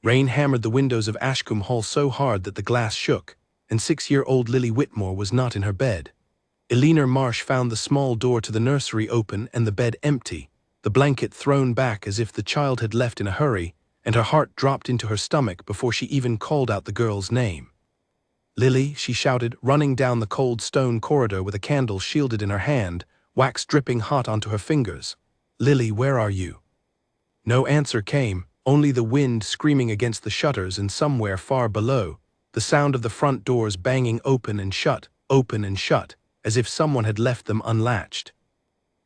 Rain hammered the windows of Ashcombe Hall so hard that the glass shook, and 6-year-old Lily Whitmore was not in her bed. Eleanor Marsh found the small door to the nursery open and the bed empty, the blanket thrown back as if the child had left in a hurry, and her heart dropped into her stomach before she even called out the girl's name. "Lily," she shouted, running down the cold stone corridor with a candle shielded in her hand, wax dripping hot onto her fingers. "Lily, where are you?" No answer came, only the wind screaming against the shutters, and somewhere far below, the sound of the front doors banging open and shut, as if someone had left them unlatched.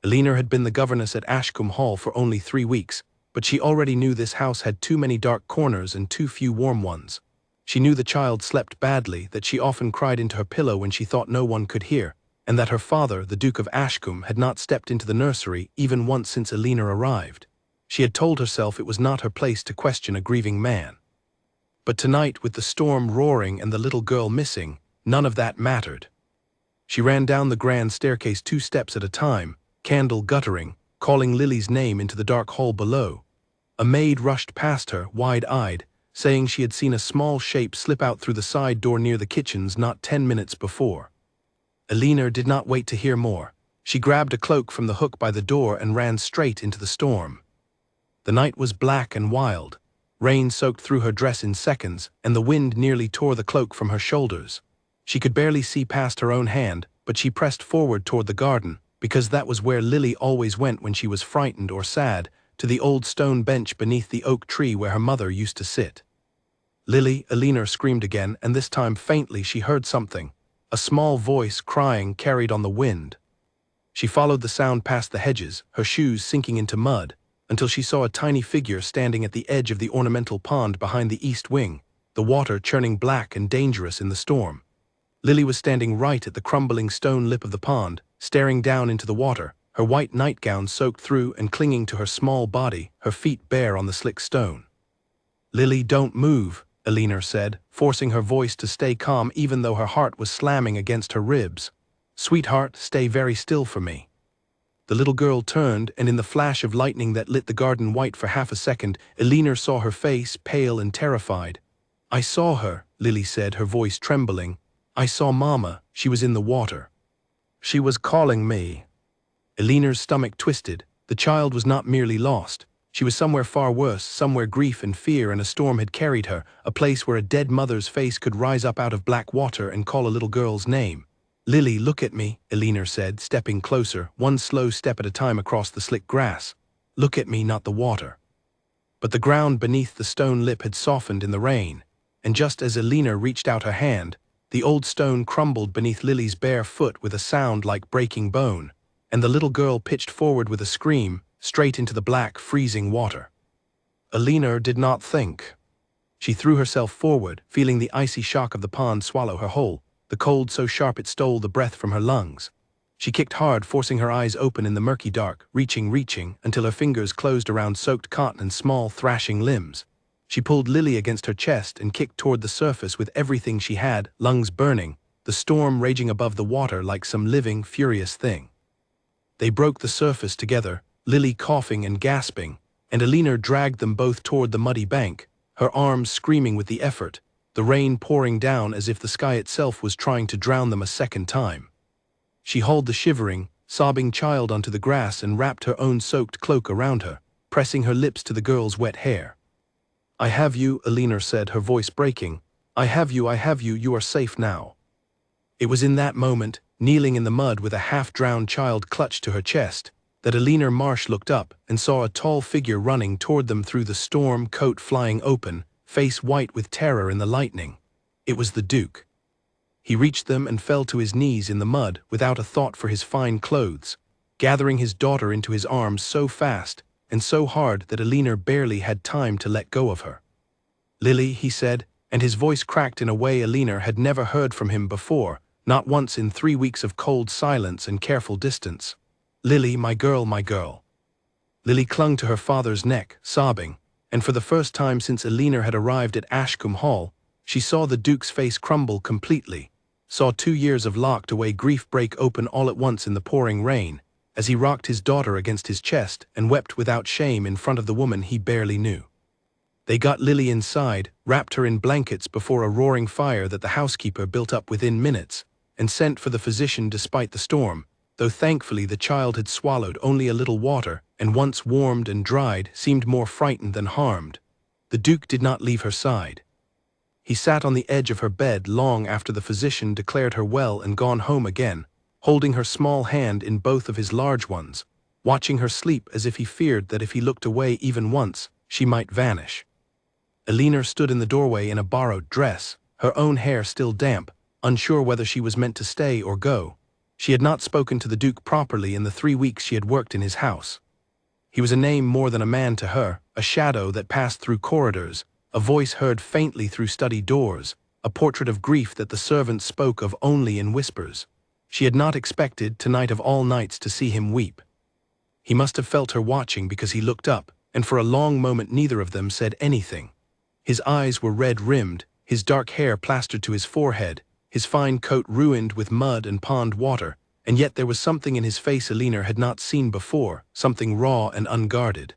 Eleanor had been the governess at Ashcombe Hall for only 3 weeks, but she already knew this house had too many dark corners and too few warm ones. She knew the child slept badly, that she often cried into her pillow when she thought no one could hear, and that her father, the Duke of Ashcombe, had not stepped into the nursery even once since Eleanor arrived. She had told herself it was not her place to question a grieving man. But tonight, with the storm roaring and the little girl missing, none of that mattered. She ran down the grand staircase 2 steps at a time, candle guttering, calling Lily's name into the dark hall below. A maid rushed past her, wide-eyed, saying she had seen a small shape slip out through the side door near the kitchens not 10 minutes before. Eleanor did not wait to hear more. She grabbed a cloak from the hook by the door and ran straight into the storm. The night was black and wild. Rain soaked through her dress in seconds, and the wind nearly tore the cloak from her shoulders. She could barely see past her own hand, but she pressed forward toward the garden, because that was where Lily always went when she was frightened or sad, to the old stone bench beneath the oak tree where her mother used to sit. "Lily," Eleanor screamed again, and this time faintly she heard something, a small voice crying carried on the wind. She followed the sound past the hedges, her shoes sinking into mud, until she saw a tiny figure standing at the edge of the ornamental pond behind the east wing, the water churning black and dangerous in the storm. Lily was standing right at the crumbling stone lip of the pond, staring down into the water, her white nightgown soaked through and clinging to her small body, her feet bare on the slick stone. "Lily, don't move," Eleanor said, forcing her voice to stay calm even though her heart was slamming against her ribs. "Sweetheart, stay very still for me." The little girl turned, and in the flash of lightning that lit the garden white for half a second, Eleanor saw her face, pale and terrified. "I saw her," Lily said, her voice trembling. "I saw Mama. She was in the water. She was calling me." Eleanor's stomach twisted. The child was not merely lost. She was somewhere far worse, somewhere grief and fear and a storm had carried her, a place where a dead mother's face could rise up out of black water and call a little girl's name. "Lily, look at me," Eleanor said, stepping closer, one slow step at a time across the slick grass. "Look at me, not the water." But the ground beneath the stone lip had softened in the rain, and just as Eleanor reached out her hand, the old stone crumbled beneath Lily's bare foot with a sound like breaking bone, and the little girl pitched forward with a scream, straight into the black, freezing water. Eleanor did not think. She threw herself forward, feeling the icy shock of the pond swallow her whole, the cold so sharp it stole the breath from her lungs. She kicked hard, forcing her eyes open in the murky dark, reaching, until her fingers closed around soaked cotton and small, thrashing limbs. She pulled Lily against her chest and kicked toward the surface with everything she had, lungs burning, the storm raging above the water like some living, furious thing. They broke the surface together, Lily coughing and gasping, and Eleanor dragged them both toward the muddy bank, her arms screaming with the effort, the rain pouring down as if the sky itself was trying to drown them a second time. She hauled the shivering, sobbing child onto the grass and wrapped her own soaked cloak around her, pressing her lips to the girl's wet hair. "I have you," Eleanor said, her voice breaking. I have you, you are safe now." It was in that moment, kneeling in the mud with a half-drowned child clutched to her chest, that Eleanor Marsh looked up and saw a tall figure running toward them through the storm, coat flying open, face white with terror in the lightning. It was the Duke. He reached them and fell to his knees in the mud without a thought for his fine clothes, gathering his daughter into his arms so fast and so hard that Eleanor barely had time to let go of her. "Lily," he said, and his voice cracked in a way Eleanor had never heard from him before, not once in 3 weeks of cold silence and careful distance. "Lily, my girl, my girl." Lily clung to her father's neck, sobbing, and for the first time since Eleanor had arrived at Ashcombe Hall, she saw the Duke's face crumble completely, saw 2 years of locked-away grief break open all at once in the pouring rain, as he rocked his daughter against his chest and wept without shame in front of the woman he barely knew. They got Lily inside, wrapped her in blankets before a roaring fire that the housekeeper built up within minutes, and sent for the physician despite the storm, though thankfully the child had swallowed only a little water and once warmed and dried seemed more frightened than harmed. The Duke did not leave her side. He sat on the edge of her bed long after the physician declared her well and gone home again, holding her small hand in both of his large ones, watching her sleep as if he feared that if he looked away even once, she might vanish. Elinor stood in the doorway in a borrowed dress, her own hair still damp, unsure whether she was meant to stay or go. She had not spoken to the Duke properly in the 3 weeks she had worked in his house. He was a name more than a man to her, a shadow that passed through corridors, a voice heard faintly through study doors, a portrait of grief that the servants spoke of only in whispers. She had not expected, tonight of all nights, to see him weep. He must have felt her watching because he looked up, and for a long moment neither of them said anything. His eyes were red-rimmed, his dark hair plastered to his forehead, his fine coat ruined with mud and pond water, and yet there was something in his face Elinor had not seen before, something raw and unguarded.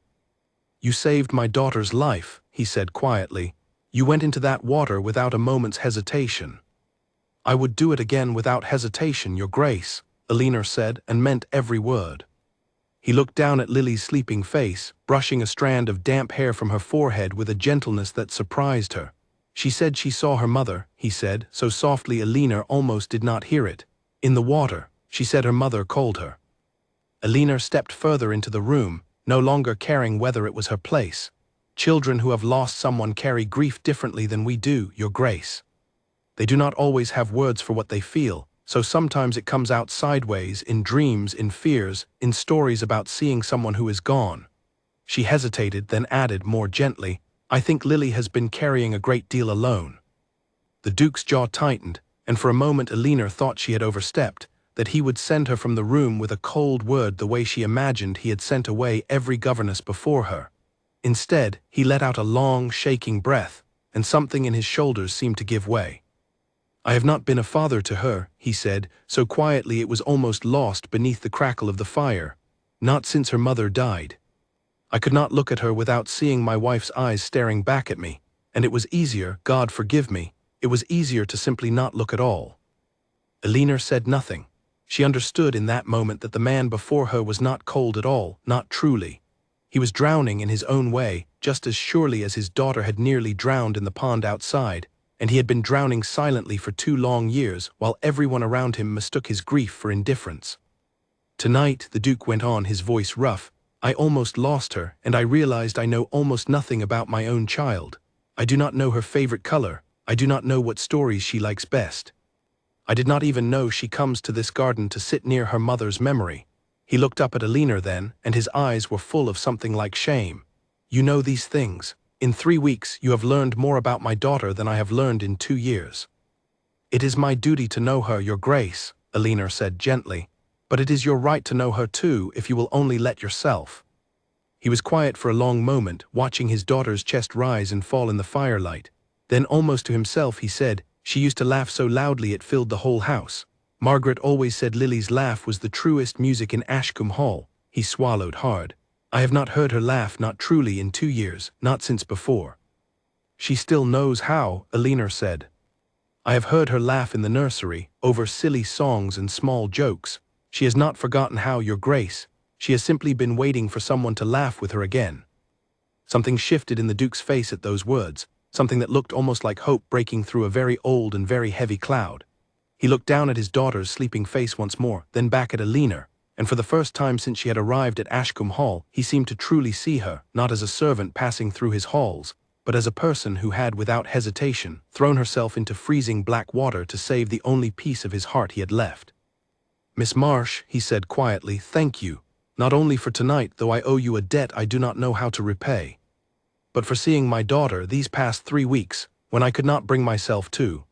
"You saved my daughter's life," he said quietly. "You went into that water without a moment's hesitation." "I would do it again without hesitation, Your Grace," Elinor said, and meant every word. He looked down at Lily's sleeping face, brushing a strand of damp hair from her forehead with a gentleness that surprised her. "She said she saw her mother," he said, so softly Elinor almost did not hear it. "In the water. She said her mother called her." Elinor stepped further into the room, no longer caring whether it was her place. "Children who have lost someone carry grief differently than we do, Your Grace. They do not always have words for what they feel, so sometimes it comes out sideways, in dreams, in fears, in stories about seeing someone who is gone." She hesitated, then added more gently, "I think Lily has been carrying a great deal alone." The Duke's jaw tightened, and for a moment Elinor thought she had overstepped, that he would send her from the room with a cold word the way she imagined he had sent away every governess before her. Instead, he let out a long, shaking breath, and something in his shoulders seemed to give way. "I have not been a father to her," he said, so quietly it was almost lost beneath the crackle of the fire. "Not since her mother died. I could not look at her without seeing my wife's eyes staring back at me, and it was easier, God forgive me, it was easier to simply not look at all." Elinor said nothing. She understood in that moment that the man before her was not cold at all, not truly. He was drowning in his own way, just as surely as his daughter had nearly drowned in the pond outside, and he had been drowning silently for 2 long years, while everyone around him mistook his grief for indifference. "Tonight," the Duke went on, his voice rough, "I almost lost her, and I realized I know almost nothing about my own child. I do not know her favorite color. I do not know what stories she likes best. I did not even know she comes to this garden to sit near her mother's memory." He looked up at Elinor then, and his eyes were full of something like shame. "You know these things. In 3 weeks you have learned more about my daughter than I have learned in 2 years. It is my duty to know her, Your Grace," Elinor said gently, "but it is your right to know her too if you will only let yourself." He was quiet for a long moment, watching his daughter's chest rise and fall in the firelight. Then almost to himself he said, "She used to laugh so loudly it filled the whole house. Margaret always said Lily's laugh was the truest music in Ashcombe Hall." He swallowed hard. "I have not heard her laugh, not truly, in 2 years, not since before." "She still knows how," Elinor said. "I have heard her laugh in the nursery, over silly songs and small jokes. She has not forgotten how, Your Grace. She has simply been waiting for someone to laugh with her again." Something shifted in the Duke's face at those words, something that looked almost like hope breaking through a very old and very heavy cloud. He looked down at his daughter's sleeping face once more, then back at Elinor, and for the first time since she had arrived at Ashcombe Hall, he seemed to truly see her, not as a servant passing through his halls, but as a person who had, without hesitation, thrown herself into freezing black water to save the only piece of his heart he had left. "Miss Marsh," he said quietly, "thank you, not only for tonight, though I owe you a debt I do not know how to repay, but for seeing my daughter these past 3 weeks, when I could not bring myself to."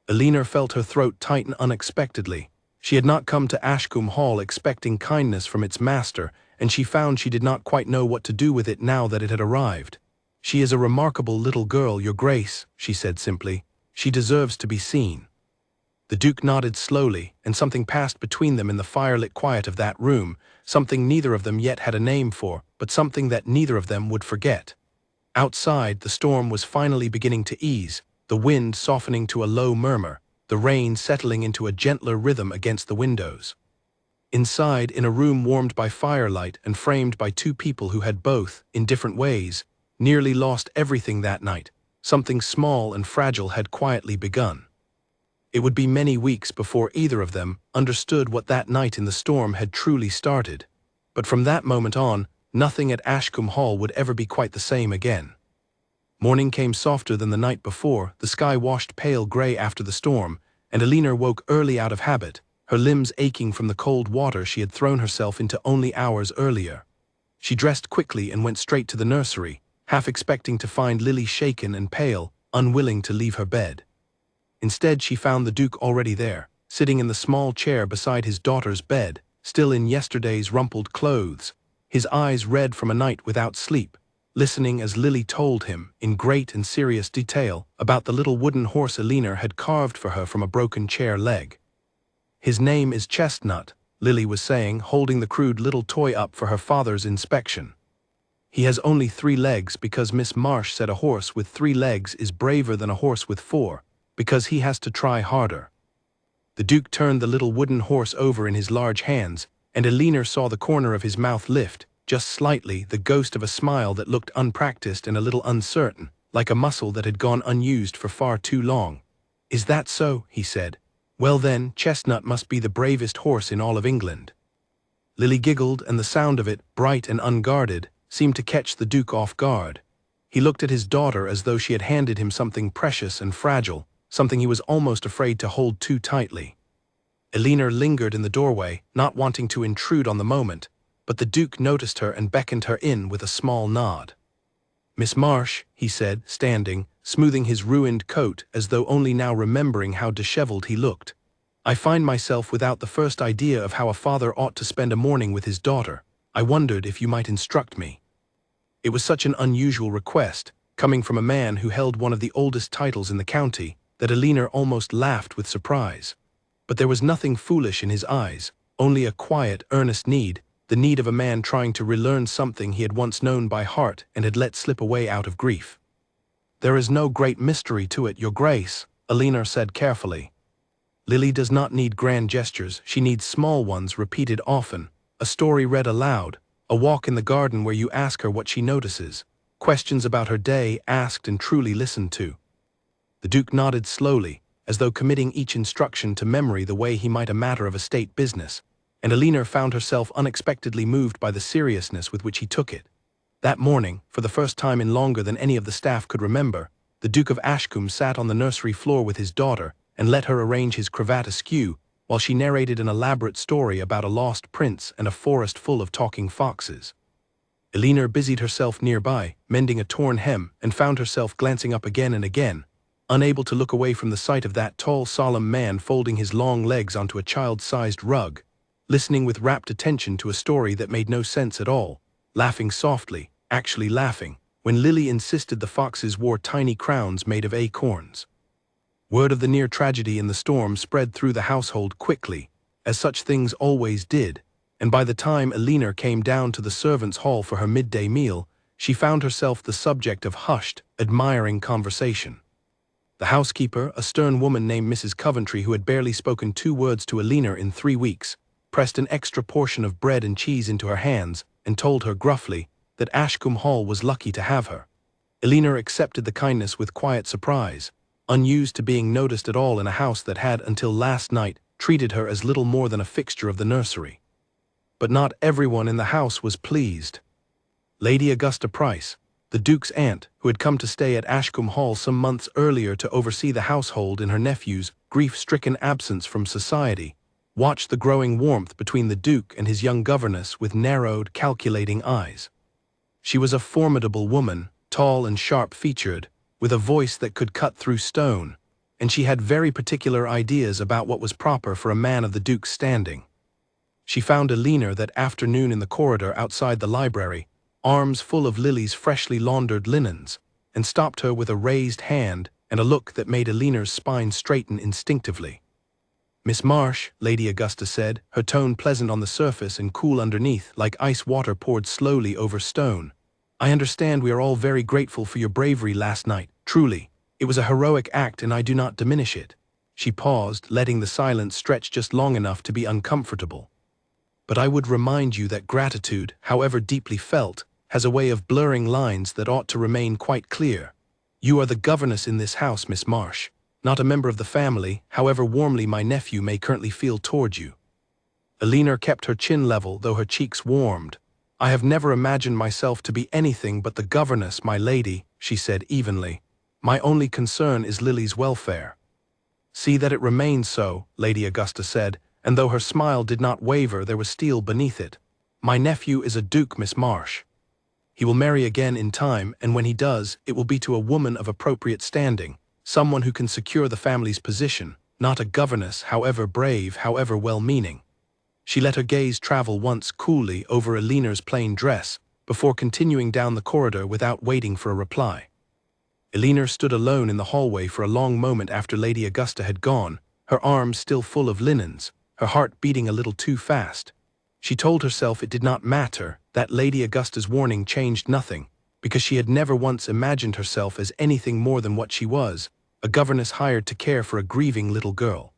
Elinor felt her throat tighten unexpectedly. She had not come to Ashcombe Hall expecting kindness from its master, and she found she did not quite know what to do with it now that it had arrived. "She is a remarkable little girl, Your Grace," she said simply. "She deserves to be seen." The Duke nodded slowly, and something passed between them in the firelit quiet of that room, something neither of them yet had a name for, but something that neither of them would forget. Outside, the storm was finally beginning to ease, the wind softening to a low murmur, the rain settling into a gentler rhythm against the windows. Inside, in a room warmed by firelight and framed by two people who had both, in different ways, nearly lost everything that night, something small and fragile had quietly begun. It would be many weeks before either of them understood what that night in the storm had truly started. But from that moment on, nothing at Ashcombe Hall would ever be quite the same again. Morning came softer than the night before, the sky washed pale grey after the storm, and Elena woke early out of habit, her limbs aching from the cold water she had thrown herself into only hours earlier. She dressed quickly and went straight to the nursery, half expecting to find Lily shaken and pale, unwilling to leave her bed. Instead, she found the Duke already there, sitting in the small chair beside his daughter's bed, still in yesterday's rumpled clothes, his eyes red from a night without sleep, listening as Lily told him, in great and serious detail, about the little wooden horse Elena had carved for her from a broken chair leg. "His name is Chestnut," Lily was saying, holding the crude little toy up for her father's inspection. "He has only 3 legs because Miss Marsh said a horse with 3 legs is braver than a horse with 4, because he has to try harder." The Duke turned the little wooden horse over in his large hands, and Elena saw the corner of his mouth lift, just slightly, the ghost of a smile that looked unpracticed and a little uncertain, like a muscle that had gone unused for far too long. "Is that so?" he said. "Well then, Chestnut must be the bravest horse in all of England." Lily giggled, and the sound of it, bright and unguarded, seemed to catch the Duke off guard. He looked at his daughter as though she had handed him something precious and fragile, something he was almost afraid to hold too tightly. Elena lingered in the doorway, not wanting to intrude on the moment, but the Duke noticed her and beckoned her in with a small nod. "Miss Marsh," he said, standing, smoothing his ruined coat as though only now remembering how disheveled he looked. "I find myself without the first idea of how a father ought to spend a morning with his daughter. I wondered if you might instruct me." It was such an unusual request, coming from a man who held one of the oldest titles in the county, that Elena almost laughed with surprise. But there was nothing foolish in his eyes, only a quiet, earnest need, the need of a man trying to relearn something he had once known by heart and had let slip away out of grief. "There is no great mystery to it, Your Grace," Elena said carefully. "Lily does not need grand gestures, she needs small ones repeated often, a story read aloud, a walk in the garden where you ask her what she notices, questions about her day asked and truly listened to." The Duke nodded slowly, as though committing each instruction to memory the way he might a matter of a state business, and Elena found herself unexpectedly moved by the seriousness with which he took it. That morning, for the first time in longer than any of the staff could remember, the Duke of Ashcombe sat on the nursery floor with his daughter and let her arrange his cravat askew, while she narrated an elaborate story about a lost prince and a forest full of talking foxes. Elena busied herself nearby, mending a torn hem, and found herself glancing up again and again, unable to look away from the sight of that tall, solemn man folding his long legs onto a child-sized rug, listening with rapt attention to a story that made no sense at all, laughing softly, actually laughing, when Lily insisted the foxes wore tiny crowns made of acorns. Word of the near tragedy in the storm spread through the household quickly, as such things always did, and by the time Elena came down to the servants' hall for her midday meal, she found herself the subject of hushed, admiring conversation. The housekeeper, a stern woman named Mrs. Coventry who had barely spoken 2 words to Elena in 3 weeks, pressed an extra portion of bread and cheese into her hands and told her gruffly that Ashcombe Hall was lucky to have her. Elena accepted the kindness with quiet surprise, unused to being noticed at all in a house that had, until last night, treated her as little more than a fixture of the nursery. But not everyone in the house was pleased. Lady Augusta Price, the Duke's aunt, who had come to stay at Ashcombe Hall some months earlier to oversee the household in her nephew's grief-stricken absence from society, watched the growing warmth between the Duke and his young governess with narrowed, calculating eyes. She was a formidable woman, tall and sharp-featured, with a voice that could cut through stone, and she had very particular ideas about what was proper for a man of the Duke's standing. She found Elena that afternoon in the corridor outside the library, arms full of Lily's freshly laundered linens, and stopped her with a raised hand and a look that made Elena's spine straighten instinctively. "Miss Marsh," Lady Augusta said, her tone pleasant on the surface and cool underneath, like ice water poured slowly over stone, I understand we are all very grateful for your bravery last night. Truly, it was a heroic act and I do not diminish it." She paused, letting the silence stretch just long enough to be uncomfortable. "But I would remind you that gratitude, however deeply felt, has a way of blurring lines that ought to remain quite clear. You are the governess in this house, Miss Marsh, not a member of the family, however warmly my nephew may currently feel toward you." Elinor kept her chin level, though her cheeks warmed. "I have never imagined myself to be anything but the governess, my lady," she said evenly. "My only concern is Lily's welfare." "See that it remains so," Lady Augusta said, and though her smile did not waver, there was steel beneath it. "My nephew is a duke, Miss Marsh. He will marry again in time, and when he does, it will be to a woman of appropriate standing, someone who can secure the family's position, not a governess, however brave, however well-meaning." She let her gaze travel once coolly over Elinor's plain dress, before continuing down the corridor without waiting for a reply. Elinor stood alone in the hallway for a long moment after Lady Augusta had gone, her arms still full of linens, her heart beating a little too fast. She told herself it did not matter, that Lady Augusta's warning changed nothing, because she had never once imagined herself as anything more than what she was, a governess hired to care for a grieving little girl.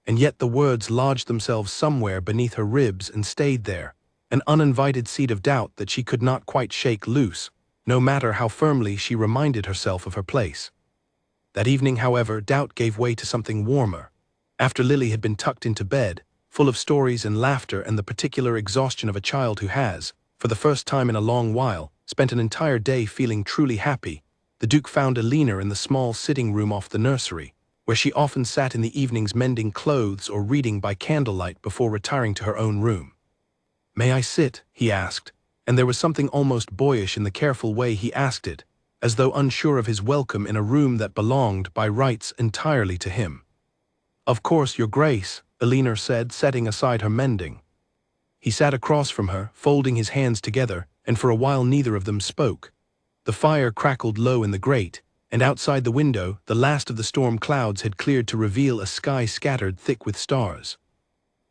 And yet the words lodged themselves somewhere beneath her ribs and stayed there, an uninvited seed of doubt that she could not quite shake loose, no matter how firmly she reminded herself of her place. That evening, however, doubt gave way to something warmer. After Lily had been tucked into bed, full of stories and laughter and the particular exhaustion of a child who has, for the first time in a long while, spent an entire day feeling truly happy, the Duke found Elinor in the small sitting room off the nursery, where she often sat in the evenings mending clothes or reading by candlelight before retiring to her own room. "May I sit?" he asked, and there was something almost boyish in the careful way he asked it, as though unsure of his welcome in a room that belonged, by rights, entirely to him. "Of course, Your Grace," Elinor said, setting aside her mending. He sat across from her, folding his hands together, and for a while neither of them spoke. The fire crackled low in the grate, and outside the window, the last of the storm clouds had cleared to reveal a sky scattered thick with stars.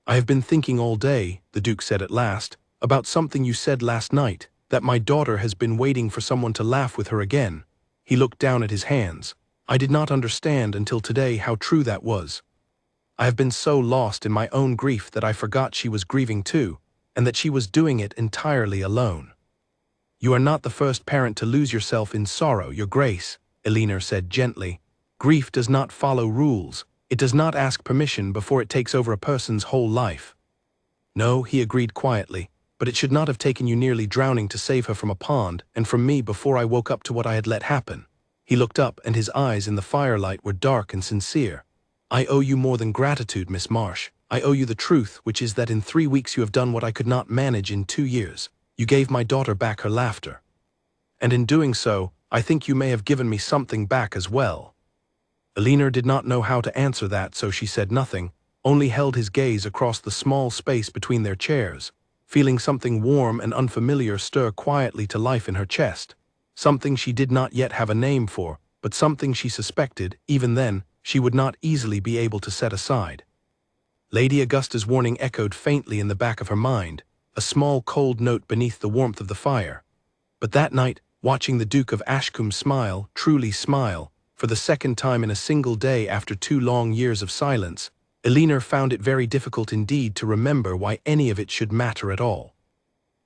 "I have been thinking all day," the Duke said at last, "about something you said last night, that my daughter has been waiting for someone to laugh with her again." He looked down at his hands. "I did not understand until today how true that was. I have been so lost in my own grief that I forgot she was grieving too, and that she was doing it entirely alone." "You are not the first parent to lose yourself in sorrow, Your Grace," Elinor said gently. "Grief does not follow rules. It does not ask permission before it takes over a person's whole life." "No," he agreed quietly, "but it should not have taken you nearly drowning to save her from a pond and from me before I woke up to what I had let happen." He looked up, and his eyes in the firelight were dark and sincere. "I owe you more than gratitude, Miss Marsh. I owe you the truth, which is that in 3 weeks you have done what I could not manage in 2 years. You gave my daughter back her laughter. And in doing so, I think you may have given me something back as well." Elinor did not know how to answer that, so she said nothing, only held his gaze across the small space between their chairs, feeling something warm and unfamiliar stir quietly to life in her chest, something she did not yet have a name for, but something she suspected, even then, she would not easily be able to set aside. Lady Augusta's warning echoed faintly in the back of her mind, a small cold note beneath the warmth of the fire. But that night, watching the Duke of Ashcombe smile, truly smile, for the second time in a single day after 2 long years of silence, Elinor found it very difficult indeed to remember why any of it should matter at all.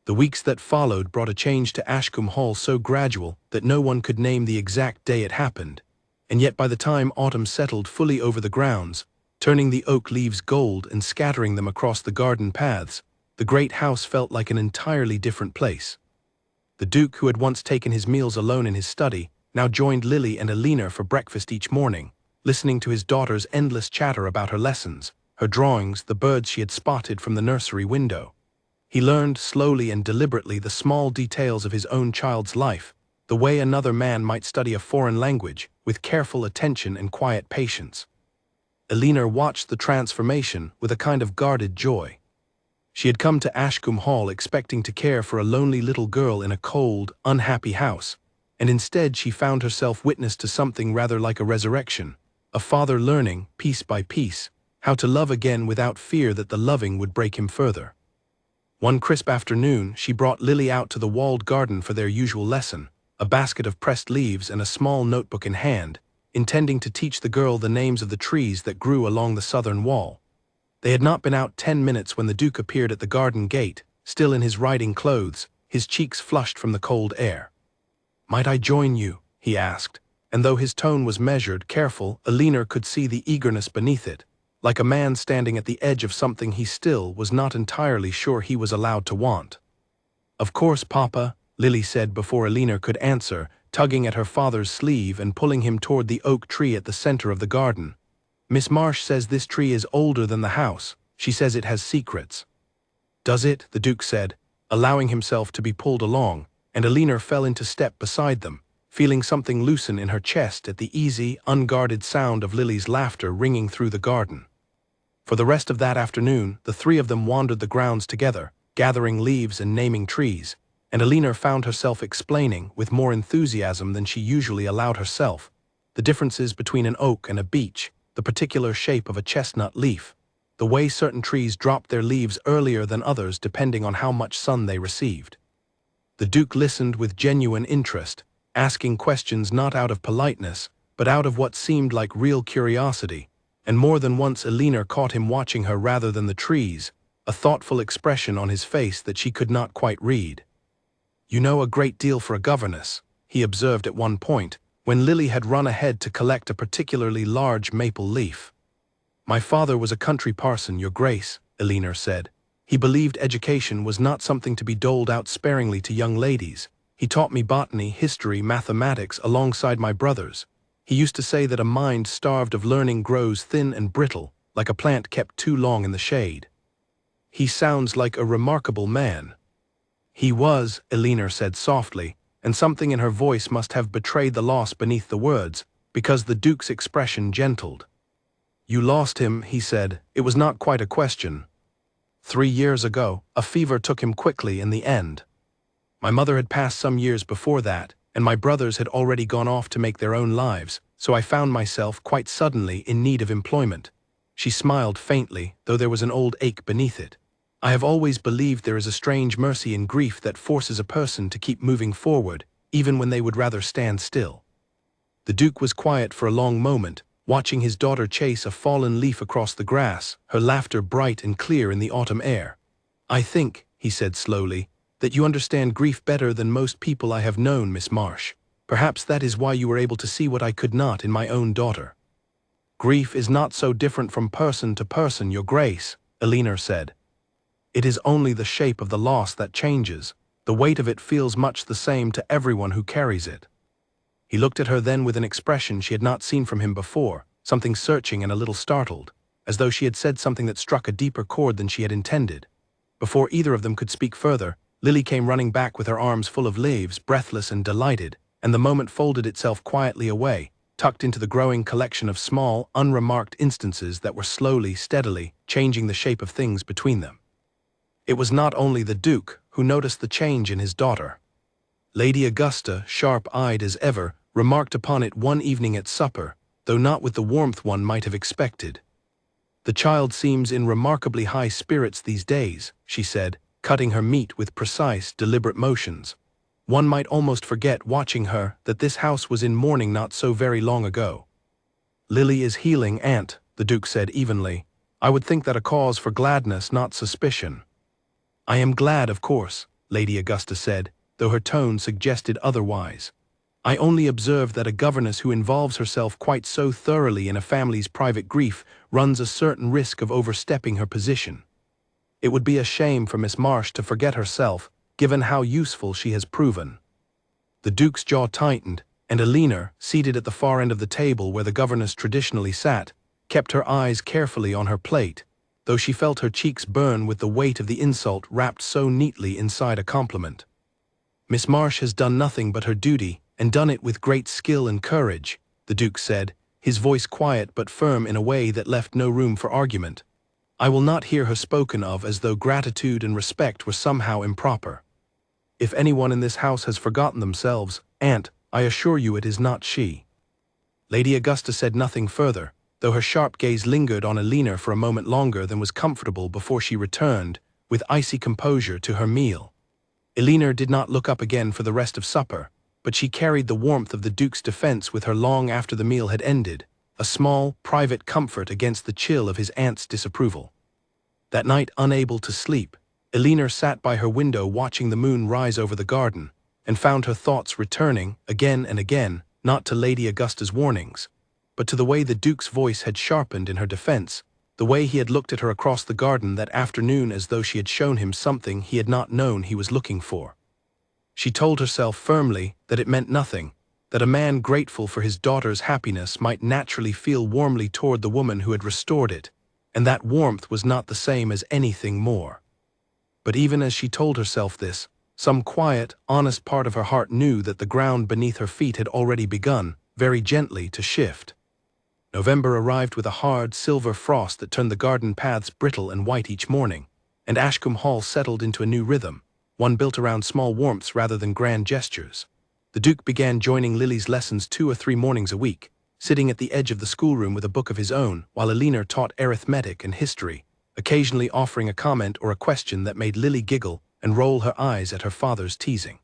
The weeks that followed brought a change to Ashcombe Hall so gradual that no one could name the exact day it happened, and yet by the time autumn settled fully over the grounds, turning the oak leaves gold and scattering them across the garden paths, the great house felt like an entirely different place. The Duke, who had once taken his meals alone in his study, now joined Lily and Elinor for breakfast each morning, listening to his daughter's endless chatter about her lessons, her drawings, the birds she had spotted from the nursery window. He learned slowly and deliberately the small details of his own child's life, the way another man might study a foreign language, with careful attention and quiet patience. Elinor watched the transformation with a kind of guarded joy. She had come to Ashcombe Hall expecting to care for a lonely little girl in a cold, unhappy house, and instead she found herself witness to something rather like a resurrection, a father learning, piece by piece, how to love again without fear that the loving would break him further. One crisp afternoon, she brought Lily out to the walled garden for their usual lesson, a basket of pressed leaves and a small notebook in hand, intending to teach the girl the names of the trees that grew along the southern wall. They had not been out 10 minutes when the Duke appeared at the garden gate, still in his riding clothes, his cheeks flushed from the cold air. "Might I join you?" he asked, and though his tone was measured, careful, Elinor could see the eagerness beneath it, like a man standing at the edge of something he still was not entirely sure he was allowed to want. "Of course, Papa," Lily said before Elinor could answer, tugging at her father's sleeve and pulling him toward the oak tree at the center of the garden. "Miss Marsh says this tree is older than the house. She says it has secrets." "Does it?" the Duke said, allowing himself to be pulled along, and Elinor fell into step beside them, feeling something loosen in her chest at the easy, unguarded sound of Lily's laughter ringing through the garden. For the rest of that afternoon, the three of them wandered the grounds together, gathering leaves and naming trees, and Elinor found herself explaining, with more enthusiasm than she usually allowed herself, the differences between an oak and a beech, the particular shape of a chestnut leaf, the way certain trees dropped their leaves earlier than others depending on how much sun they received. The Duke listened with genuine interest, asking questions not out of politeness, but out of what seemed like real curiosity, and more than once Elinor caught him watching her rather than the trees, a thoughtful expression on his face that she could not quite read. "You know a great deal for a governess," he observed at one point, when Lily had run ahead to collect a particularly large maple leaf. "My father was a country parson, Your Grace," Elinor said. "He believed education was not something to be doled out sparingly to young ladies. He taught me botany, history, mathematics alongside my brothers. He used to say that a mind starved of learning grows thin and brittle, like a plant kept too long in the shade." "He sounds like a remarkable man." "He was," Elinor said softly, and something in her voice must have betrayed the loss beneath the words, because the Duke's expression gentled. "You lost him," he said. "It was not quite a question. 3 years ago, a fever took him quickly in the end. My mother had passed some years before that, and my brothers had already gone off to make their own lives, so I found myself quite suddenly in need of employment." She smiled faintly, though there was an old ache beneath it. "I have always believed there is a strange mercy in grief that forces a person to keep moving forward, even when they would rather stand still." The Duke was quiet for a long moment, watching his daughter chase a fallen leaf across the grass, her laughter bright and clear in the autumn air. "I think," he said slowly, "that you understand grief better than most people I have known, Miss Marsh. Perhaps that is why you were able to see what I could not in my own daughter." "Grief is not so different from person to person, Your Grace," Elinor said. "It is only the shape of the loss that changes. The weight of it feels much the same to everyone who carries it." He looked at her then with an expression she had not seen from him before, something searching and a little startled, as though she had said something that struck a deeper chord than she had intended. Before either of them could speak further, Lily came running back with her arms full of leaves, breathless and delighted, and the moment folded itself quietly away, tucked into the growing collection of small, unremarked instances that were slowly, steadily changing the shape of things between them. It was not only the Duke who noticed the change in his daughter. Lady Augusta, sharp-eyed as ever, remarked upon it one evening at supper, though not with the warmth one might have expected. "The child seems in remarkably high spirits these days," she said, cutting her meat with precise, deliberate motions. "One might almost forget, watching her, that this house was in mourning not so very long ago." "Lily is healing, Aunt," the Duke said evenly. "I would think that a cause for gladness, not suspicion." "I am glad, of course," Lady Augusta said, though her tone suggested otherwise. "I only observe that a governess who involves herself quite so thoroughly in a family's private grief runs a certain risk of overstepping her position. It would be a shame for Miss Marsh to forget herself, given how useful she has proven." The Duke's jaw tightened, and Elinor, seated at the far end of the table where the governess traditionally sat, kept her eyes carefully on her plate, though she felt her cheeks burn with the weight of the insult wrapped so neatly inside a compliment. "Miss Marsh has done nothing but her duty, and done it with great skill and courage," the Duke said, his voice quiet but firm in a way that left no room for argument. "I will not hear her spoken of as though gratitude and respect were somehow improper. If anyone in this house has forgotten themselves, Aunt, I assure you it is not she." Lady Augusta said nothing further, though her sharp gaze lingered on Elinor for a moment longer than was comfortable before she returned, with icy composure to her meal. Elinor did not look up again for the rest of supper, but she carried the warmth of the Duke's defense with her long after the meal had ended, a small, private comfort against the chill of his aunt's disapproval. That night, unable to sleep, Elinor sat by her window watching the moon rise over the garden, and found her thoughts returning, again and again, not to Lady Augusta's warnings, but to the way the Duke's voice had sharpened in her defense, the way he had looked at her across the garden that afternoon as though she had shown him something he had not known he was looking for. She told herself firmly that it meant nothing, that a man grateful for his daughter's happiness might naturally feel warmly toward the woman who had restored it, and that warmth was not the same as anything more. But even as she told herself this, some quiet, honest part of her heart knew that the ground beneath her feet had already begun, very gently, to shift. November arrived with a hard, silver frost that turned the garden paths brittle and white each morning, and Ashcombe Hall settled into a new rhythm, one built around small warmths rather than grand gestures. The Duke began joining Lily's lessons 2 or 3 mornings a week, sitting at the edge of the schoolroom with a book of his own, while Elinor taught arithmetic and history, occasionally offering a comment or a question that made Lily giggle and roll her eyes at her father's teasing.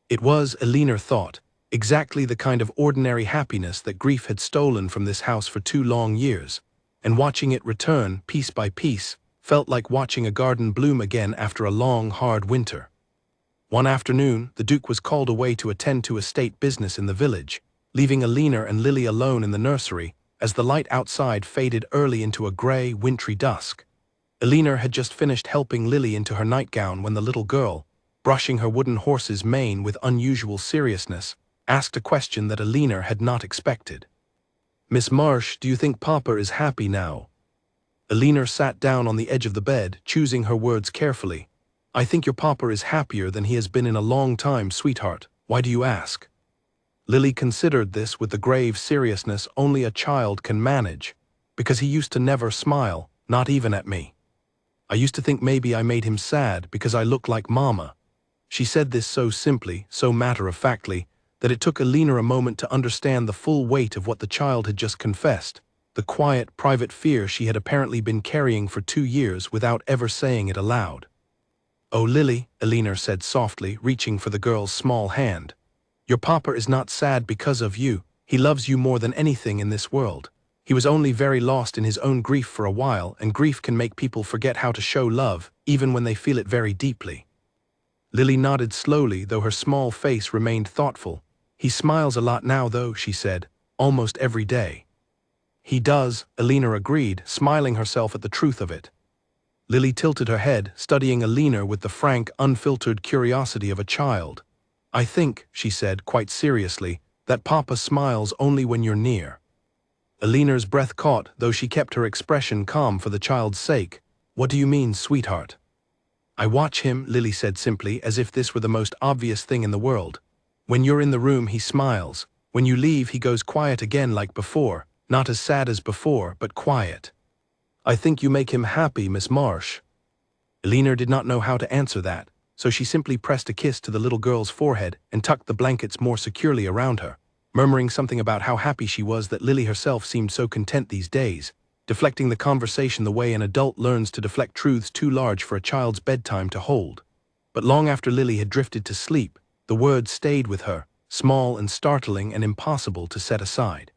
It was, Elinor thought, exactly the kind of ordinary happiness that grief had stolen from this house for 2 long years, and watching it return, piece by piece, felt like watching a garden bloom again after a long, hard winter. One afternoon, the Duke was called away to attend to estate business in the village, leaving Elinor and Lily alone in the nursery as the light outside faded early into a gray, wintry dusk. Elinor had just finished helping Lily into her nightgown when the little girl, brushing her wooden horse's mane with unusual seriousness, asked a question that Elinor had not expected. "Miss Marsh, do you think Papa is happy now?" Elinor sat down on the edge of the bed, choosing her words carefully. "I think your Papa is happier than he has been in a long time, sweetheart. Why do you ask?" Lily considered this with the grave seriousness only a child can manage. "Because he used to never smile, not even at me. I used to think maybe I made him sad because I looked like Mama." She said this so simply, so matter-of-factly, that it took Elinor a moment to understand the full weight of what the child had just confessed, the quiet, private fear she had apparently been carrying for 2 years without ever saying it aloud. "Oh, Lily," Elinor said softly, reaching for the girl's small hand, "your Papa is not sad because of you. He loves you more than anything in this world. He was only very lost in his own grief for a while, and grief can make people forget how to show love, even when they feel it very deeply." Lily nodded slowly, though her small face remained thoughtful. "He smiles a lot now, though," she said, "almost every day." "He does," Elinor agreed, smiling herself at the truth of it. Lily tilted her head, studying Elinor with the frank, unfiltered curiosity of a child. "I think," she said, quite seriously, "that Papa smiles only when you're near." Elinor's breath caught, though she kept her expression calm for the child's sake. "What do you mean, sweetheart?" "I watch him," Lily said simply, as if this were the most obvious thing in the world. "When you're in the room, he smiles. When you leave, he goes quiet again like before, not as sad as before, but quiet. I think you make him happy, Miss Marsh." Elinor did not know how to answer that, so she simply pressed a kiss to the little girl's forehead and tucked the blankets more securely around her, murmuring something about how happy she was that Lily herself seemed so content these days, deflecting the conversation the way an adult learns to deflect truths too large for a child's bedtime to hold. But long after Lily had drifted to sleep, the words stayed with her, small and startling and impossible to set aside.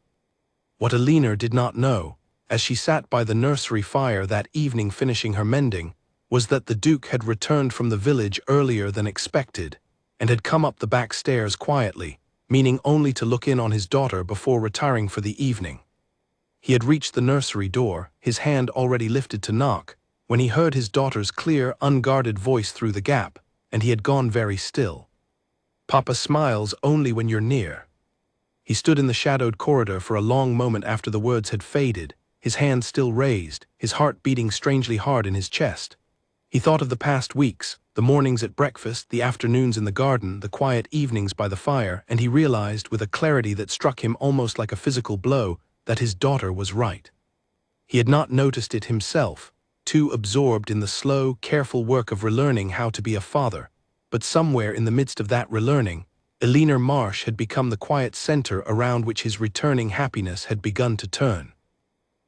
What Elinor did not know, as she sat by the nursery fire that evening finishing her mending, was that the Duke had returned from the village earlier than expected, and had come up the back stairs quietly, meaning only to look in on his daughter before retiring for the evening. He had reached the nursery door, his hand already lifted to knock, when he heard his daughter's clear, unguarded voice through the gap, and he had gone very still. "Papa smiles only when you're near." He stood in the shadowed corridor for a long moment after the words had faded, his hand still raised, his heart beating strangely hard in his chest. He thought of the past weeks, the mornings at breakfast, the afternoons in the garden, the quiet evenings by the fire, and he realized, with a clarity that struck him almost like a physical blow, that his daughter was right. He had not noticed it himself, too absorbed in the slow, careful work of relearning how to be a father, but somewhere in the midst of that relearning, Elinor Marsh had become the quiet center around which his returning happiness had begun to turn.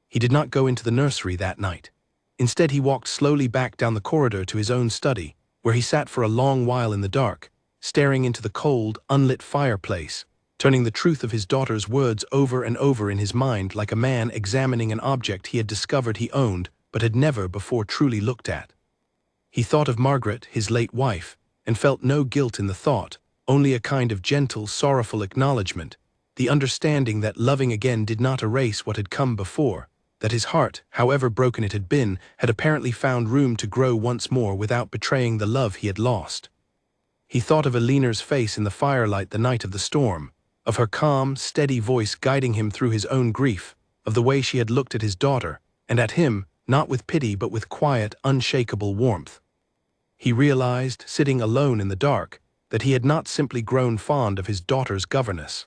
He did not go into the nursery that night. Instead, he walked slowly back down the corridor to his own study, where he sat for a long while in the dark, staring into the cold, unlit fireplace, turning the truth of his daughter's words over and over in his mind like a man examining an object he had discovered he owned but had never before truly looked at. He thought of Margaret, his late wife, and felt no guilt in the thought, only a kind of gentle, sorrowful acknowledgement, the understanding that loving again did not erase what had come before, that his heart, however broken it had been, had apparently found room to grow once more without betraying the love he had lost. He thought of Eleanor's face in the firelight the night of the storm, of her calm, steady voice guiding him through his own grief, of the way she had looked at his daughter, and at him, not with pity but with quiet, unshakable warmth. He realized, sitting alone in the dark, that he had not simply grown fond of his daughter's governess.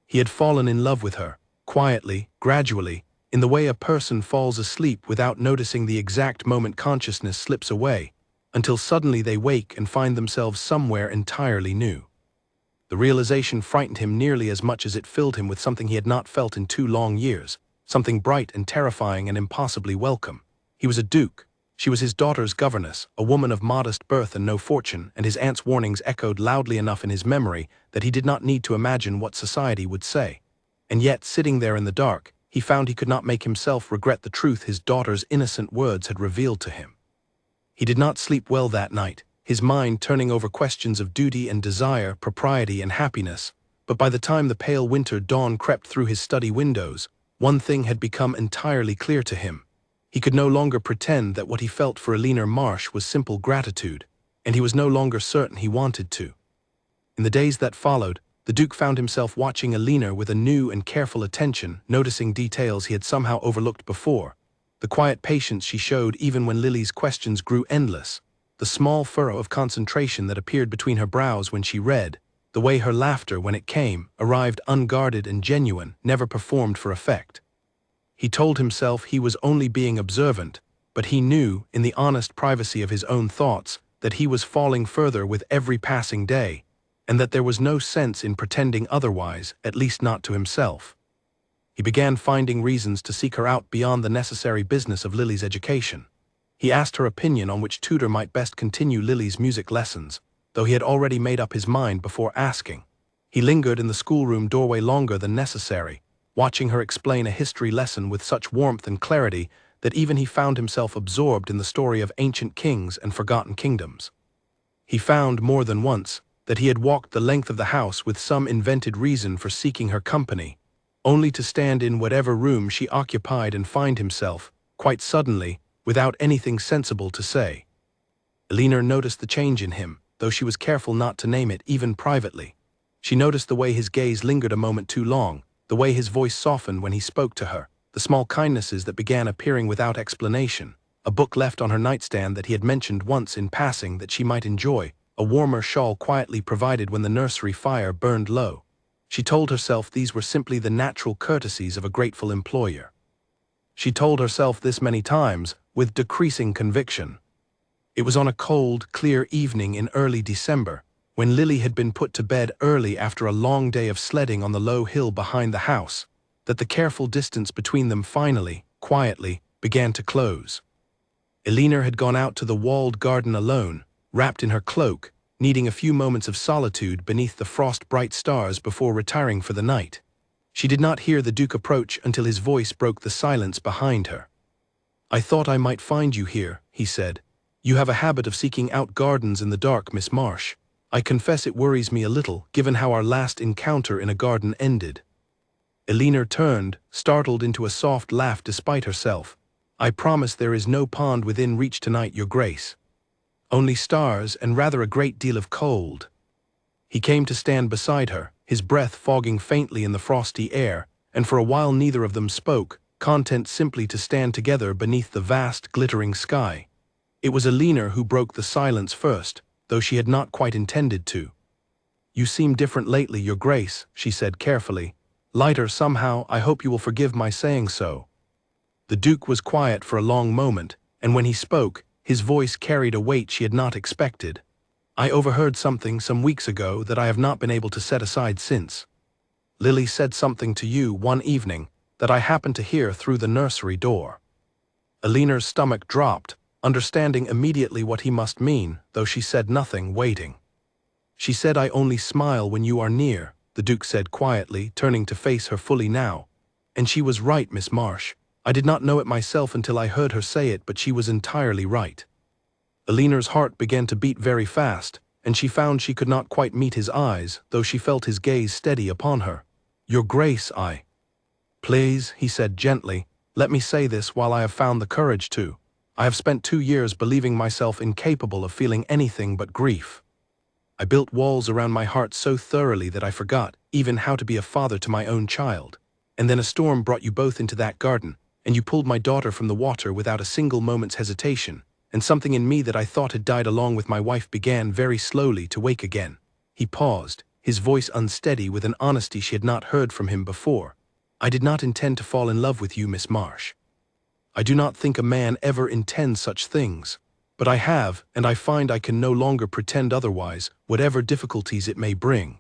He had fallen in love with her, quietly, gradually, in the way a person falls asleep without noticing the exact moment consciousness slips away, until suddenly they wake and find themselves somewhere entirely new. The realization frightened him nearly as much as it filled him with something he had not felt in 2 long years, something bright and terrifying and impossibly welcome. He was a duke. She was his daughter's governess, a woman of modest birth and no fortune, and his aunt's warnings echoed loudly enough in his memory that he did not need to imagine what society would say. And yet, sitting there in the dark, he found he could not make himself regret the truth his daughter's innocent words had revealed to him. He did not sleep well that night, his mind turning over questions of duty and desire, propriety and happiness, but by the time the pale winter dawn crept through his study windows, one thing had become entirely clear to him. He could no longer pretend that what he felt for Eleanor Marsh was simple gratitude, and he was no longer certain he wanted to. In the days that followed, the Duke found himself watching Eleanor with a new and careful attention, noticing details he had somehow overlooked before. The quiet patience she showed even when Lily's questions grew endless, the small furrow of concentration that appeared between her brows when she read, the way her laughter, when it came, arrived unguarded and genuine, never performed for effect. He told himself he was only being observant, but he knew, in the honest privacy of his own thoughts, that he was falling further with every passing day, and that there was no sense in pretending otherwise, at least not to himself. He began finding reasons to seek her out beyond the necessary business of Lily's education. He asked her opinion on which tutor might best continue Lily's music lessons, though he had already made up his mind before asking. He lingered in the schoolroom doorway longer than necessary, watching her explain a history lesson with such warmth and clarity that even he found himself absorbed in the story of ancient kings and forgotten kingdoms. He found, more than once, that he had walked the length of the house with some invented reason for seeking her company, only to stand in whatever room she occupied and find himself, quite suddenly, without anything sensible to say. Eleanor noticed the change in him, though she was careful not to name it, even privately. She noticed the way his gaze lingered a moment too long, the way his voice softened when he spoke to her, the small kindnesses that began appearing without explanation, a book left on her nightstand that he had mentioned once in passing that she might enjoy, a warmer shawl quietly provided when the nursery fire burned low. She told herself these were simply the natural courtesies of a grateful employer. She told herself this many times, with decreasing conviction. It was on a cold, clear evening in early December, when Lily had been put to bed early after a long day of sledding on the low hill behind the house, that the careful distance between them finally, quietly, began to close. Eleanor had gone out to the walled garden alone, wrapped in her cloak, needing a few moments of solitude beneath the frost-bright stars before retiring for the night. She did not hear the Duke approach until his voice broke the silence behind her. "I thought I might find you here," he said. "You have a habit of seeking out gardens in the dark, Miss Marsh. I confess it worries me a little, given how our last encounter in a garden ended." Eleanor turned, startled into a soft laugh despite herself. "I promise there is no pond within reach tonight, Your Grace. Only stars and rather a great deal of cold." He came to stand beside her, his breath fogging faintly in the frosty air, and for a while neither of them spoke, content simply to stand together beneath the vast, glittering sky. It was Eleanor who broke the silence first, though she had not quite intended to. "You seem different lately, Your Grace," she said carefully. "Lighter somehow. I hope you will forgive my saying so." The Duke was quiet for a long moment, and when he spoke, his voice carried a weight she had not expected. "I overheard something some weeks ago that I have not been able to set aside since. Lily said something to you one evening that I happened to hear through the nursery door." Eleanor's stomach dropped, understanding immediately what he must mean, though she said nothing, waiting. "She said I only smile when you are near," the Duke said quietly, turning to face her fully now. "And she was right, Miss Marsh. I did not know it myself until I heard her say it, but she was entirely right." Eleanor's heart began to beat very fast, and she found she could not quite meet his eyes, though she felt his gaze steady upon her. "Your Grace, Please," he said gently, "let me say this while I have found the courage to. I have spent 2 years believing myself incapable of feeling anything but grief. I built walls around my heart so thoroughly that I forgot even how to be a father to my own child. And then a storm brought you both into that garden, and you pulled my daughter from the water without a single moment's hesitation, and something in me that I thought had died along with my wife began very slowly to wake again." He paused, his voice unsteady with an honesty she had not heard from him before. "I did not intend to fall in love with you, Miss Marsh. I do not think a man ever intends such things. But I have, and I find I can no longer pretend otherwise, whatever difficulties it may bring."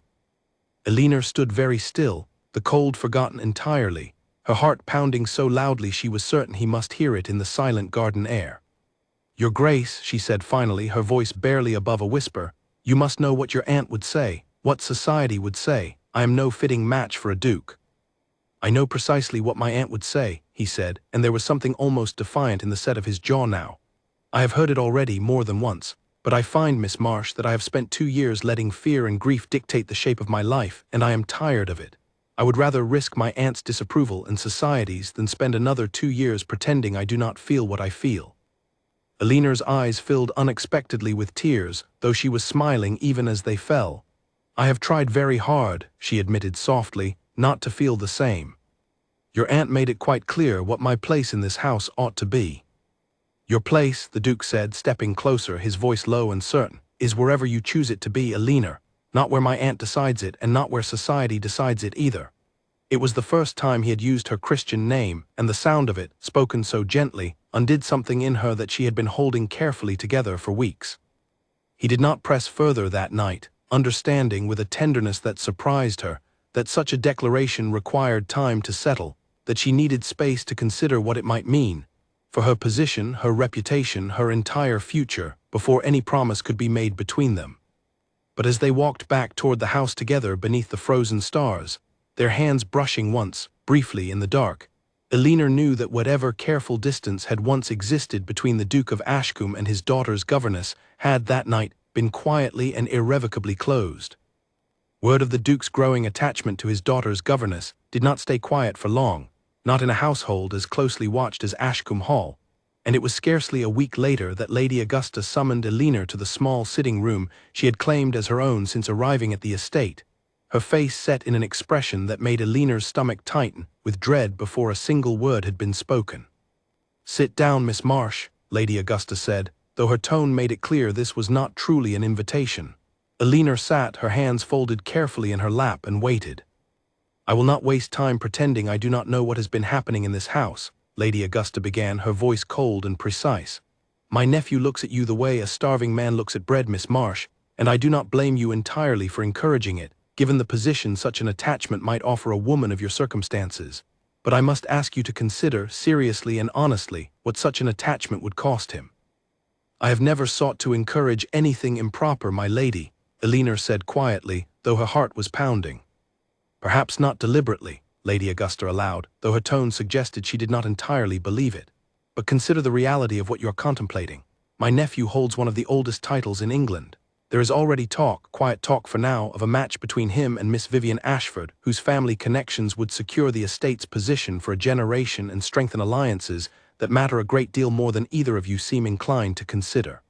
Eleanor stood very still, the cold forgotten entirely, her heart pounding so loudly she was certain he must hear it in the silent garden air. "Your Grace," she said finally, her voice barely above a whisper, "you must know what your aunt would say, what society would say. I am no fitting match for a duke." "I know precisely what my aunt would say," he said, and there was something almost defiant in the set of his jaw now. "I have heard it already more than once, but I find, Miss Marsh, that I have spent 2 years letting fear and grief dictate the shape of my life, and I am tired of it. I would rather risk my aunt's disapproval and society's than spend another 2 years pretending I do not feel what I feel." Eleanor's eyes filled unexpectedly with tears, though she was smiling even as they fell. "I have tried very hard," she admitted softly, "not to feel the same. Your aunt made it quite clear what my place in this house ought to be." "Your place," the Duke said, stepping closer, his voice low and certain, "is wherever you choose it to be, Eleanor, not where my aunt decides it and not where society decides it either." It was the first time he had used her Christian name, and the sound of it, spoken so gently, undid something in her that she had been holding carefully together for weeks. He did not press further that night, understanding with a tenderness that surprised her that such a declaration required time to settle, that she needed space to consider what it might mean for her position, her reputation, her entire future, before any promise could be made between them. But as they walked back toward the house together beneath the frozen stars, their hands brushing once, briefly in the dark, Eleanor knew that whatever careful distance had once existed between the Duke of Ashcombe and his daughter's governess had that night been quietly and irrevocably closed. Word of the Duke's growing attachment to his daughter's governess did not stay quiet for long, not in a household as closely watched as Ashcombe Hall, and it was scarcely a week later that Lady Augusta summoned Eleanor to the small sitting room she had claimed as her own since arriving at the estate, her face set in an expression that made Eleanor's stomach tighten with dread before a single word had been spoken. "Sit down, Miss Marsh," Lady Augusta said, though her tone made it clear this was not truly an invitation. Eleanor sat, her hands folded carefully in her lap, and waited. "I will not waste time pretending I do not know what has been happening in this house," Lady Augusta began, her voice cold and precise. "My nephew looks at you the way a starving man looks at bread, Miss Marsh, and I do not blame you entirely for encouraging it, given the position such an attachment might offer a woman of your circumstances. But I must ask you to consider, seriously and honestly, what such an attachment would cost him." "I have never sought to encourage anything improper, my lady," Eleanor said quietly, though her heart was pounding. "Perhaps not deliberately," Lady Augusta allowed, though her tone suggested she did not entirely believe it. "But consider the reality of what you are contemplating. My nephew holds one of the oldest titles in England. There is already talk, quiet talk for now, of a match between him and Miss Vivian Ashford, whose family connections would secure the estate's position for a generation and strengthen alliances that matter a great deal more than either of you seem inclined to consider.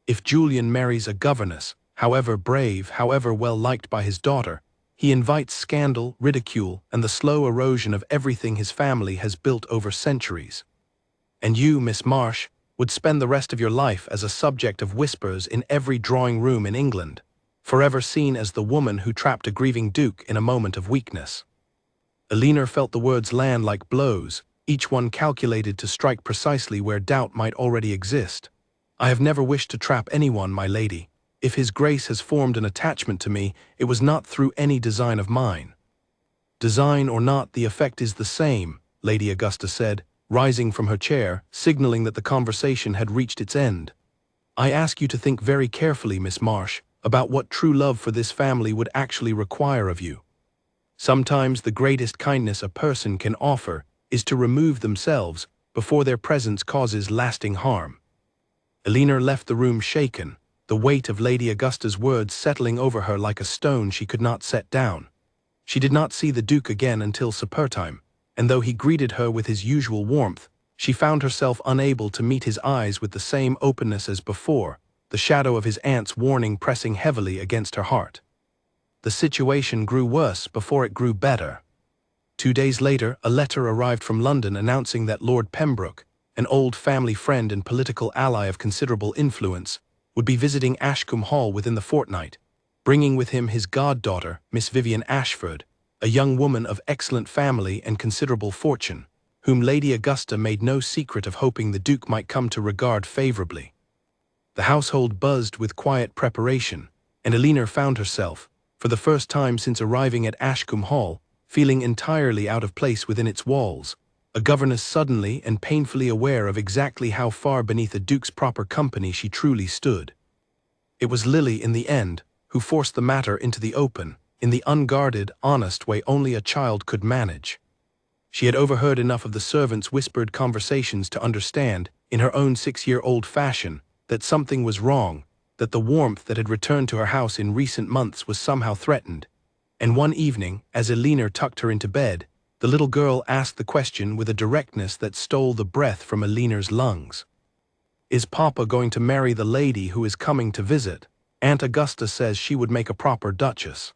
If Julian marries a governess, however brave, however well liked by his daughter, he invites scandal, ridicule, and the slow erosion of everything his family has built over centuries. And you, Miss Marsh, would spend the rest of your life as a subject of whispers in every drawing room in England, forever seen as the woman who trapped a grieving duke in a moment of weakness." Eleanor felt the words land like blows, each one calculated to strike precisely where doubt might already exist. "I have never wished to trap anyone, my lady. If his grace has formed an attachment to me, it was not through any design of mine." "Design or not, the effect is the same," Lady Augusta said, rising from her chair, signaling that the conversation had reached its end. "I ask you to think very carefully, Miss Marsh, about what true love for this family would actually require of you. Sometimes the greatest kindness a person can offer is to remove themselves before their presence causes lasting harm." Elinor left the room shaken, the weight of Lady Augusta's words settling over her like a stone she could not set down. She did not see the Duke again until supper time, and though he greeted her with his usual warmth, she found herself unable to meet his eyes with the same openness as before, the shadow of his aunt's warning pressing heavily against her heart. The situation grew worse before it grew better. 2 days later, a letter arrived from London announcing that Lord Pembroke, an old family friend and political ally of considerable influence, would be visiting Ashcombe Hall within the fortnight, bringing with him his goddaughter, Miss Vivian Ashford, a young woman of excellent family and considerable fortune, whom Lady Augusta made no secret of hoping the Duke might come to regard favorably. The household buzzed with quiet preparation, and Elinor found herself, for the first time since arriving at Ashcombe Hall, feeling entirely out of place within its walls, a governess suddenly and painfully aware of exactly how far beneath a duke's proper company she truly stood. It was Lily, in the end, who forced the matter into the open, in the unguarded, honest way only a child could manage. She had overheard enough of the servants' whispered conversations to understand, in her own 6-year-old fashion, that something was wrong, that the warmth that had returned to her house in recent months was somehow threatened. And one evening, as Elinor tucked her into bed, the little girl asked the question with a directness that stole the breath from Elinor's lungs. "Is Papa going to marry the lady who is coming to visit? Aunt Augusta says she would make a proper duchess."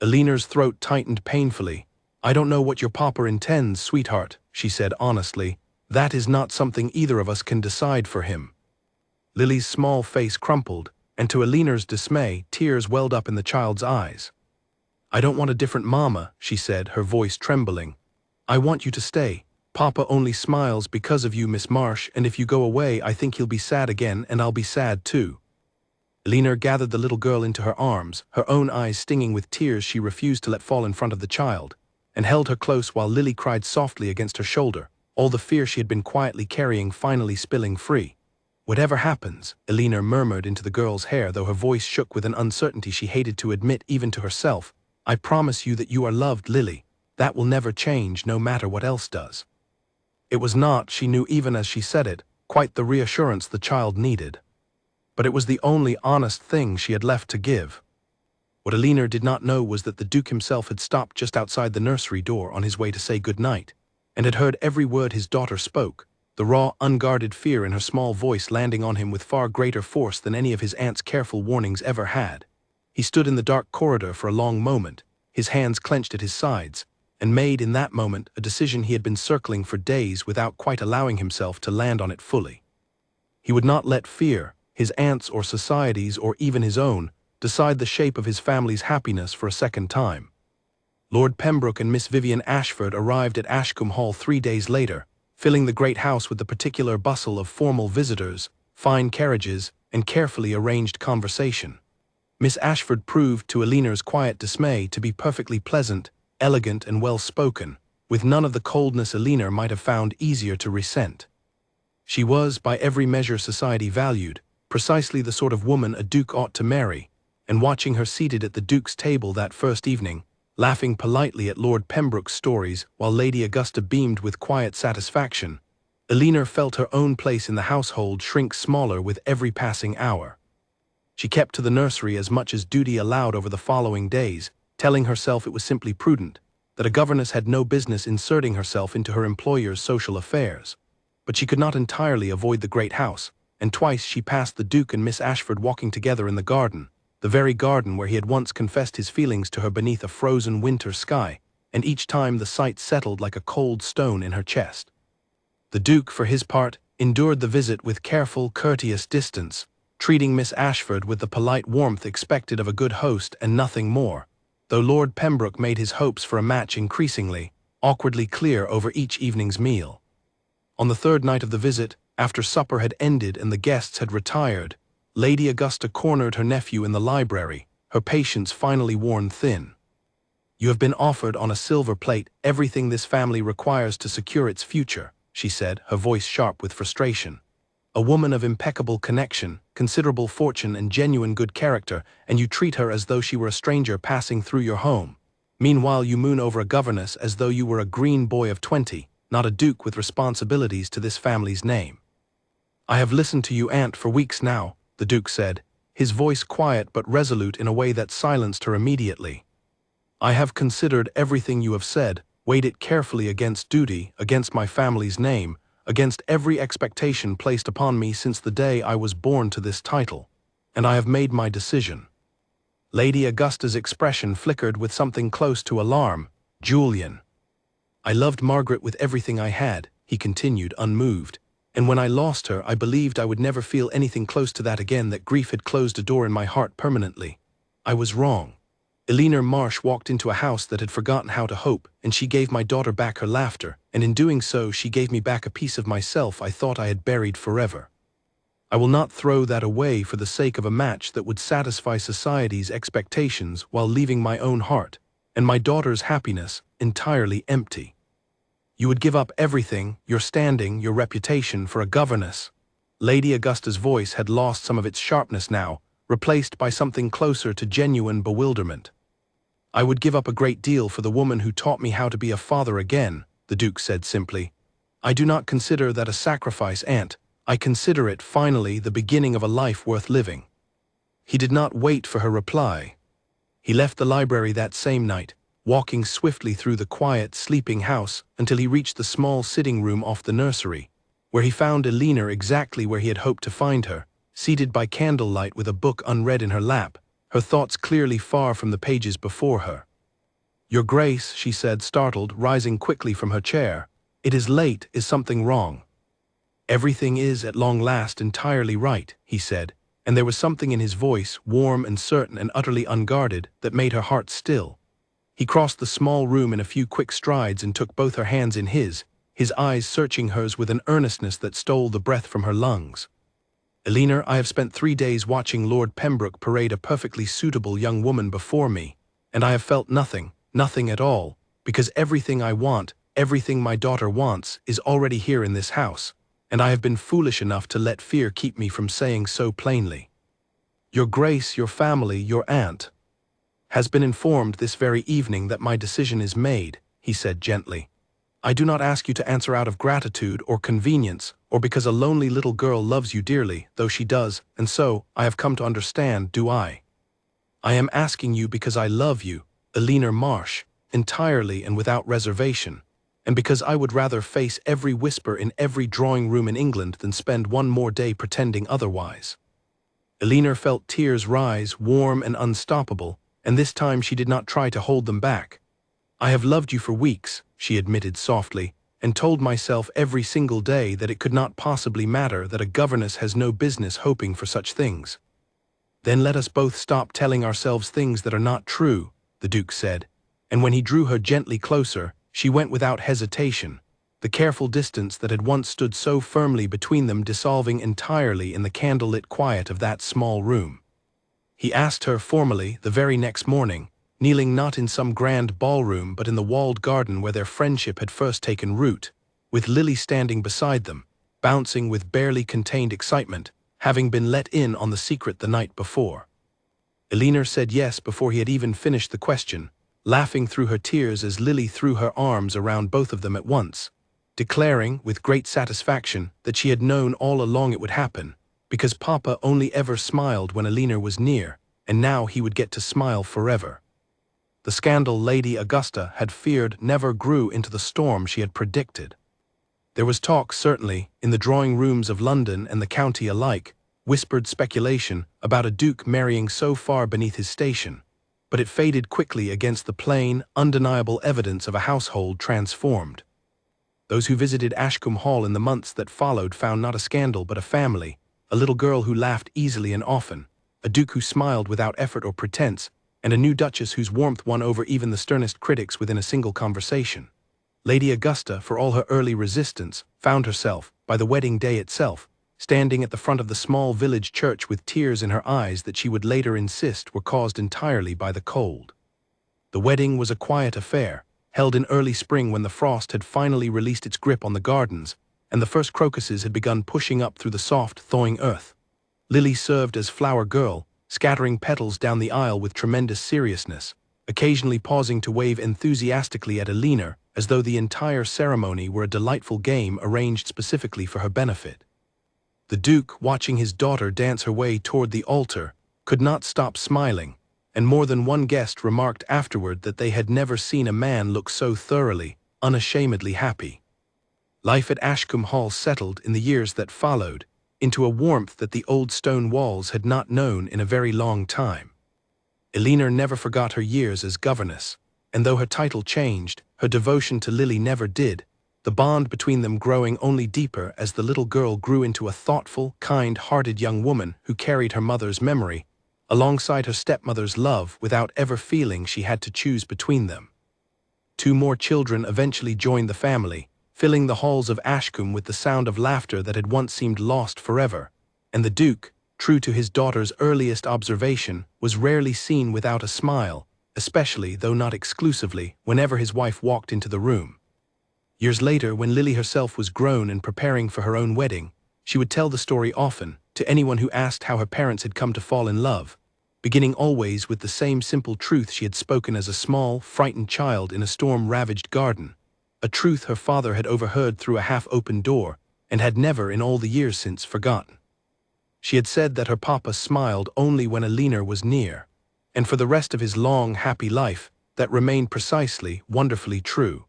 Elinor's throat tightened painfully. "I don't know what your papa intends, sweetheart," she said honestly. "That is not something either of us can decide for him." Lily's small face crumpled, and to Elinor's dismay, tears welled up in the child's eyes. "I don't want a different mama," she said, her voice trembling. "I want you to stay. Papa only smiles because of you, Miss Marsh, and if you go away I think he'll be sad again, and I'll be sad too." Elinor gathered the little girl into her arms, her own eyes stinging with tears she refused to let fall in front of the child, and held her close while Lily cried softly against her shoulder, all the fear she had been quietly carrying finally spilling free. "Whatever happens," Elinor murmured into the girl's hair, though her voice shook with an uncertainty she hated to admit even to herself, "I promise you that you are loved, Lily. That will never change, no matter what else does." It was not, she knew even as she said it, quite the reassurance the child needed. But it was the only honest thing she had left to give. What Elinor did not know was that the Duke himself had stopped just outside the nursery door on his way to say good night, and had heard every word his daughter spoke, the raw, unguarded fear in her small voice landing on him with far greater force than any of his aunt's careful warnings ever had. He stood in the dark corridor for a long moment, his hands clenched at his sides, and made in that moment a decision he had been circling for days without quite allowing himself to land on it fully. He would not let fear, his aunt's or society's or even his own, decide the shape of his family's happiness for a second time. Lord Pembroke and Miss Vivian Ashford arrived at Ashcombe Hall 3 days later, filling the great house with the particular bustle of formal visitors, fine carriages, and carefully arranged conversation. Miss Ashford proved, to Elinor's quiet dismay, to be perfectly pleasant, elegant, and well-spoken, with none of the coldness Elinor might have found easier to resent. She was, by every measure society valued, precisely the sort of woman a duke ought to marry, and watching her seated at the Duke's table that first evening, laughing politely at Lord Pembroke's stories while Lady Augusta beamed with quiet satisfaction, Elinor felt her own place in the household shrink smaller with every passing hour. She kept to the nursery as much as duty allowed over the following days, telling herself it was simply prudent, that a governess had no business inserting herself into her employer's social affairs. But she could not entirely avoid the great house, and twice she passed the Duke and Miss Ashford walking together in the garden, the very garden where he had once confessed his feelings to her beneath a frozen winter sky, and each time the sight settled like a cold stone in her chest. The Duke, for his part, endured the visit with careful, courteous distance, treating Miss Ashford with the polite warmth expected of a good host and nothing more, though Lord Pembroke made his hopes for a match increasingly, awkwardly clear over each evening's meal. On the third night of the visit, after supper had ended and the guests had retired, Lady Augusta cornered her nephew in the library, her patience finally worn thin. "You have been offered on a silver plate everything this family requires to secure its future," she said, her voice sharp with frustration. A woman of impeccable connection, considerable fortune and genuine good character, and you treat her as though she were a stranger passing through your home. Meanwhile you moon over a governess as though you were a green boy of 20, not a duke with responsibilities to this family's name. I have listened to you, aunt, for weeks now, the duke said, his voice quiet but resolute in a way that silenced her immediately. I have considered everything you have said, weighed it carefully against duty, against my family's name, against every expectation placed upon me since the day I was born to this title, and I have made my decision. Lady Augusta's expression flickered with something close to alarm. Julian. I loved Margaret with everything I had, he continued, unmoved, and when I lost her I believed I would never feel anything close to that again, that grief had closed a door in my heart permanently. I was wrong. Eleanor Marsh walked into a house that had forgotten how to hope, and she gave my daughter back her laughter, and in doing so she gave me back a piece of myself I thought I had buried forever. I will not throw that away for the sake of a match that would satisfy society's expectations while leaving my own heart, and my daughter's happiness, entirely empty. You would give up everything, your standing, your reputation, for a governess. Lady Augusta's voice had lost some of its sharpness now, replaced by something closer to genuine bewilderment. I would give up a great deal for the woman who taught me how to be a father again, the Duke said simply. I do not consider that a sacrifice, aunt. I consider it, finally, the beginning of a life worth living. He did not wait for her reply. He left the library that same night, walking swiftly through the quiet, sleeping house until he reached the small sitting room off the nursery, where he found Eleanor exactly where he had hoped to find her, seated by candlelight with a book unread in her lap, her thoughts clearly far from the pages before her. Your Grace, she said, startled, rising quickly from her chair. It is late. Is something wrong? Everything is, at long last, entirely right, he said, and there was something in his voice, warm and certain and utterly unguarded, that made her heart still. He crossed the small room in a few quick strides and took both her hands in his eyes searching hers with an earnestness that stole the breath from her lungs. Eleanor, I have spent 3 days watching Lord Pembroke parade a perfectly suitable young woman before me, and I have felt nothing, nothing at all, because everything I want, everything my daughter wants, is already here in this house, and I have been foolish enough to let fear keep me from saying so plainly. Your Grace, your family, your aunt, has been informed this very evening that my decision is made, he said gently. I do not ask you to answer out of gratitude or convenience, or because a lonely little girl loves you dearly, though she does, and so, I have come to understand, do I? I am asking you because I love you, Eleanor Marsh, entirely and without reservation, and because I would rather face every whisper in every drawing-room in England than spend one more day pretending otherwise. Eleanor felt tears rise, warm and unstoppable, and this time she did not try to hold them back. I have loved you for weeks, she admitted softly, and told myself every single day that it could not possibly matter, that a governess has no business hoping for such things. Then let us both stop telling ourselves things that are not true, the Duke said, and when he drew her gently closer, she went without hesitation, the careful distance that had once stood so firmly between them dissolving entirely in the candle-lit quiet of that small room. He asked her formally the very next morning, kneeling not in some grand ballroom but in the walled garden where their friendship had first taken root, with Lily standing beside them, bouncing with barely contained excitement, having been let in on the secret the night before. Eleanor said yes before he had even finished the question, laughing through her tears as Lily threw her arms around both of them at once, declaring, with great satisfaction, that she had known all along it would happen, because Papa only ever smiled when Eleanor was near, and now he would get to smile forever. The scandal Lady Augusta had feared never grew into the storm she had predicted. There was talk, certainly, in the drawing-rooms of London and the county alike, whispered speculation about a duke marrying so far beneath his station, but it faded quickly against the plain, undeniable evidence of a household transformed. Those who visited Ashcombe Hall in the months that followed found not a scandal but a family, a little girl who laughed easily and often, a duke who smiled without effort or pretense, and a new duchess whose warmth won over even the sternest critics within a single conversation. Lady Augusta, for all her early resistance, found herself, by the wedding day itself, standing at the front of the small village church with tears in her eyes that she would later insist were caused entirely by the cold. The wedding was a quiet affair, held in early spring when the frost had finally released its grip on the gardens, and the first crocuses had begun pushing up through the soft, thawing earth. Lily served as flower girl, scattering petals down the aisle with tremendous seriousness, occasionally pausing to wave enthusiastically at Elena as though the entire ceremony were a delightful game arranged specifically for her benefit. The Duke, watching his daughter dance her way toward the altar, could not stop smiling, and more than one guest remarked afterward that they had never seen a man look so thoroughly, unashamedly happy. Life at Ashcombe Hall settled in the years that followed into a warmth that the old stone walls had not known in a very long time. Elena never forgot her years as governess, and though her title changed, her devotion to Lily never did, the bond between them growing only deeper as the little girl grew into a thoughtful, kind-hearted young woman who carried her mother's memory, alongside her stepmother's love without ever feeling she had to choose between them. 2 more children eventually joined the family, filling the halls of Ashcombe with the sound of laughter that had once seemed lost forever, and the Duke, true to his daughter's earliest observation, was rarely seen without a smile, especially, though not exclusively, whenever his wife walked into the room. Years later, when Lily herself was grown and preparing for her own wedding, she would tell the story often to anyone who asked how her parents had come to fall in love, beginning always with the same simple truth she had spoken as a small, frightened child in a storm-ravaged garden, a truth her father had overheard through a half-open door and had never in all the years since forgotten. She had said that her papa smiled only when Elena was near, and for the rest of his long, happy life, that remained precisely, wonderfully true.